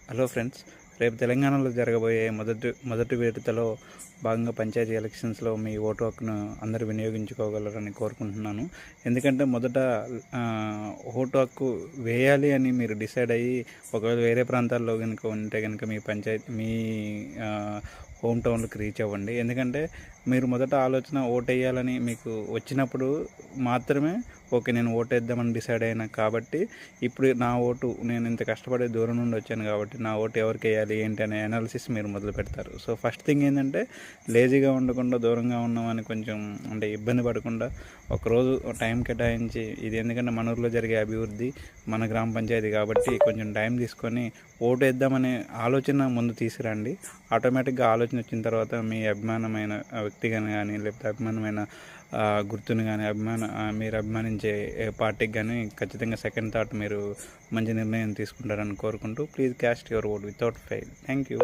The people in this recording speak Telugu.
హలో ఫ్రెండ్స్, రేపు తెలంగాణలో జరగబోయే మొదటి విడతలో భాగంగా పంచాయతీ ఎలక్షన్స్లో మీ ఓటు హక్కును అందరూ వినియోగించుకోగలరని కోరుకుంటున్నాను. ఎందుకంటే మొదట ఓటు హక్కు వేయాలి అని మీరు డిసైడ్ అయ్యి ఒకవేళ వేరే ప్రాంతాల్లో కనుక ఉంటే కనుక మీ హోమ్ టౌన్కి రీచ్ అవ్వండి. ఎందుకంటే మీరు మొదట ఆలోచన ఓటు వేయాలని మీకు వచ్చినప్పుడు మాత్రమే ఓకే నేను ఓటు వేద్దామని డిసైడ్ అయినా కాబట్టి ఇప్పుడు నా ఓటు నేను ఇంత కష్టపడే దూరం నుండి వచ్చాను కాబట్టి నా ఓటు ఎవరికి వేయాలి ఏంటి అనే అనాలిసిస్ మీరు మొదలు పెడతారు. సో ఫస్ట్ థింగ్ ఏంటంటే లేజీగా ఉండకుండా దూరంగా ఉన్నామని కొంచెం అంటే ఇబ్బంది పడకుండా ఒకరోజు టైం కేటాయించి ఇది ఎందుకంటే మన ఊరిలో జరిగే అభివృద్ధి మన గ్రామ పంచాయతీ కాబట్టి కొంచెం టైం తీసుకొని ఓటు వేద్దామనే ఆలోచన ముందు తీసుకురండి. ఆటోమేటిక్గా ఆలోచన వచ్చిన తర్వాత మీ అభిమానమైన వ్యక్తిగాని కానీ లేకపోతే అభిమానమైన గుర్తుని కానీ మీరు అభిమానించే పార్టీకి కానీ ఖచ్చితంగా సెకండ్ థాట్ మీరు మంచి నిర్ణయం తీసుకుంటారని కోరుకుంటూ please caste your vote without fail. Thank you.